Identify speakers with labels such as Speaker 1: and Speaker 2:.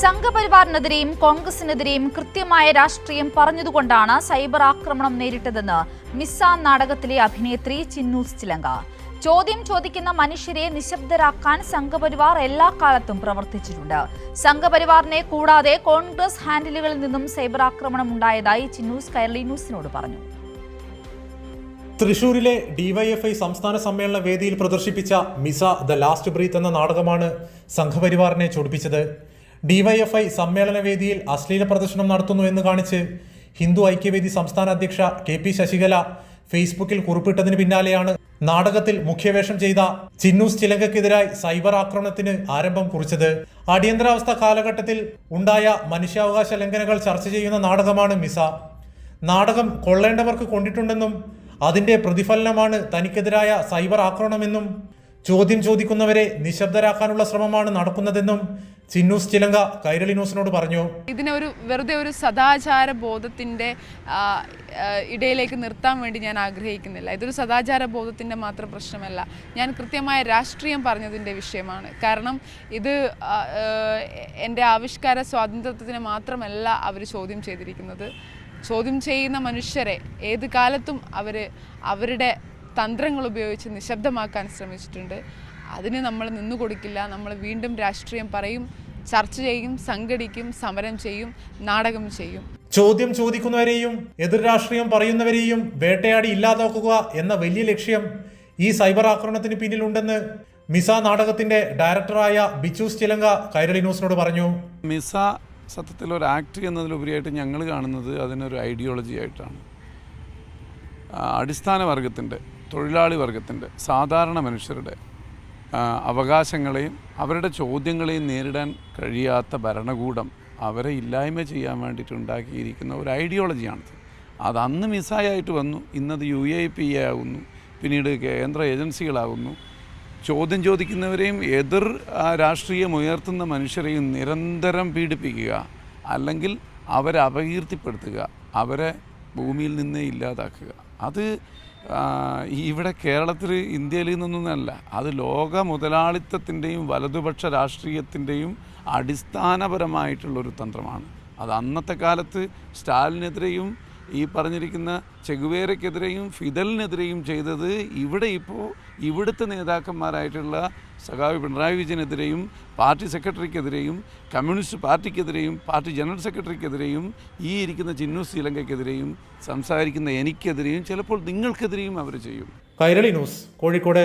Speaker 1: സംഘപരിവാറിനെതിരെയും കോൺഗ്രസിനെതിരെയും കൃത്യമായ രാഷ്ട്രീയം പറഞ്ഞതുകൊണ്ടാണ് സൈബർ ആക്രമണം നേരിട്ടതെന്ന് മിസ നാടകത്തിലെ അഭിനേത്രി ചിന്നൂസ് ചിലങ്ക. ചോദ്യം ചോദിക്കുന്ന മനുഷ്യരെ നിശബ്ദരാക്കാൻ സംഘപരിവാർ എല്ലാ കാലത്തും പ്രവർത്തിച്ചിട്ടുണ്ട്. സംഘപരിവാറിനെ കൂടാതെ കോൺഗ്രസ് ഹാൻഡിലുകളിൽ നിന്നും സൈബർ ആക്രമണം ഉണ്ടായതായി ചിന്നൂസ് കൈരളി ന്യൂസിനോട് പറഞ്ഞു.
Speaker 2: തൃശൂരിലെ ഡിവൈഎഫ്ഐ സംസ്ഥാന സമ്മേളന വേദിയിൽ പ്രദർശിപ്പിച്ച മിസ ദ ലാസ്റ്റ് ബ്രീത്ത് എന്ന നാടകമാണ് സംഘപരിവാറിനെ ചൊടിപ്പിച്ചത്. ഡിവൈഎഫ്ഐ സമ്മേളന വേദിയിൽ അശ്ലീല പ്രദർശനം നടത്തുന്നു എന്ന് കാണിച്ച് ഹിന്ദു ഐക്യവേദി സംസ്ഥാന അധ്യക്ഷ KP ശശികല ഫേസ്ബുക്കിൽ കുറിപ്പിട്ടതിന് പിന്നാലെയാണ് നാടകത്തിൽ മുഖ്യവേഷം ചെയ്ത ചിന്നൂസ് ചിലങ്കയ്ക്കെതിരായി സൈബർ ആക്രമണത്തിന് ആരംഭം കുറിച്ചത്. അടിയന്തരാവസ്ഥ കാലഘട്ടത്തിൽ ഉണ്ടായ മനുഷ്യാവകാശ ലംഘനങ്ങൾ ചർച്ച ചെയ്യുന്ന നാടകമാണ് മിസ. നാടകം കൊള്ളേണ്ടവർക്ക് കൊണ്ടിട്ടുണ്ടെന്നും അതിന്റെ പ്രതിഫലനമാണ് തനിക്കെതിരായ സൈബർ ആക്രമണമെന്നും ചോദ്യം ചോദിക്കുന്നവരെ നിശബ്ദരാക്കാനുള്ള ശ്രമമാണ് നടക്കുന്നതെന്നും ചിന്നൂസ് ചിലങ്ക കൈരളി ന്യൂസിനോട് പറഞ്ഞു.
Speaker 3: ഇതിനെ വെറുതെ ഒരു സദാചാര ബോധത്തിൻ്റെ ഇടയിലേക്ക് നിർത്താൻ വേണ്ടി ഞാൻ ആഗ്രഹിക്കുന്നില്ല. ഇതൊരു സദാചാര ബോധത്തിൻ്റെ മാത്രം പ്രശ്നമല്ല, ഞാൻ കൃത്യമായ രാഷ്ട്രീയം പറഞ്ഞതിൻ്റെ വിഷയമാണ്. കാരണം ഇത് എൻ്റെ ആവിഷ്കാര സ്വാതന്ത്ര്യത്തിന് മാത്രമല്ല അവർ ചോദ്യം ചെയ്തിരിക്കുന്നത്. ചോദ്യം ചെയ്യുന്ന മനുഷ്യരെ ഏത് കാലത്തും അവരുടെ തന്ത്രങ്ങൾ ഉപയോഗിച്ച് നിശബ്ദമാക്കാൻ ശ്രമിച്ചിട്ടുണ്ട്. അതിന് നമ്മൾ നിന്നുകൊടുക്കില്ല. നമ്മൾ വീണ്ടും രാഷ്ട്രീയം പറയും, ചർച്ച ചെയ്യും, സംഘടിക്കും, സമരം ചെയ്യും, നാടകം ചെയ്യും.
Speaker 2: ചോദ്യം ചോദിക്കുന്നവരെയും എതിർ രാഷ്ട്രീയം പറയുന്നവരെയും വേട്ടയാടി ഇല്ലാതാക്കുക എന്ന വലിയ ലക്ഷ്യം ഈ സൈബർ ആക്രമണത്തിന് പിന്നിലുണ്ടെന്ന് മിസ നാടകത്തിന്റെ ഡയറക്ടറായ ബിച്ചൂസ് ചിലങ്ക കൈരളി ന്യൂസിനോട് പറഞ്ഞു.
Speaker 4: മിസ സത്യത്തിൽ ഒരു ആക്ട് എന്നതിലുപരിയായിട്ട് ഞങ്ങൾ കാണുന്നത് അതിനൊരു ഐഡിയോളജി ആയിട്ടാണ്. അടിസ്ഥാന വർഗത്തിൻ്റെ, തൊഴിലാളി വർഗത്തിൻ്റെ, സാധാരണ മനുഷ്യരുടെ അവകാശങ്ങളെയും അവരുടെ ചോദ്യങ്ങളെയും നേരിടാൻ കഴിയാത്ത ഭരണകൂടം അവരെ ഇല്ലായ്മ ചെയ്യാൻ വേണ്ടിയിട്ട് ഉണ്ടാക്കിയിരിക്കുന്ന ഒരു ഐഡിയോളജിയാണിത്. അത് അന്ന് മിസയായിട്ട് വന്നു, ഇന്നത് UAP ആകുന്നു, പിന്നീട് കേന്ദ്ര ഏജൻസികളാകുന്നു. ചോദ്യം ചോദിക്കുന്നവരെയും എതിർ രാഷ്ട്രീയം ഉയർത്തുന്ന മനുഷ്യരെയും നിരന്തരം പീഡിപ്പിക്കുക, അല്ലെങ്കിൽ അവരെ അപകീർത്തിപ്പെടുത്തുക, അവരെ ഭൂമിയിൽ നിന്നേ ഇല്ലാതാക്കുക. അത് ഇവിടെ കേരളത്തിൽ, ഇന്ത്യയിൽ നിന്നൊന്നുമല്ല, അത് ലോക മുതലാളിത്തത്തിൻ്റെയും വലതുപക്ഷ രാഷ്ട്രീയത്തിൻ്റെയും അടിസ്ഥാനപരമായിട്ടുള്ളൊരു തന്ത്രമാണ്. അത് അന്നത്തെ കാലത്ത് സ്റ്റാലിനെതിരെയും ഈ പറഞ്ഞിരിക്കുന്ന ചെഗുവേരയ്ക്കെതിരെയും ഫിദലിനെതിരെയും ചെയ്തത് ഇപ്പോൾ ഇവിടുത്തെ നേതാക്കന്മാരായിട്ടുള്ള സഖാവ് പിണറായി വിജയനെതിരെയും പാർട്ടി സെക്രട്ടറിക്കെതിരെയും കമ്മ്യൂണിസ്റ്റ് പാർട്ടിക്കെതിരെയും പാർട്ടി ജനറൽ സെക്രട്ടറിക്കെതിരെയും ഈ ഇരിക്കുന്ന ചിന്നൂസ് ചിലങ്കയ്ക്കെതിരെയും സംസാരിക്കുന്ന എനിക്കെതിരെയും ചിലപ്പോൾ നിങ്ങൾക്കെതിരെയും അവർ ചെയ്യും.
Speaker 2: കൈരളി ന്യൂസ്, കോഴിക്കോട്.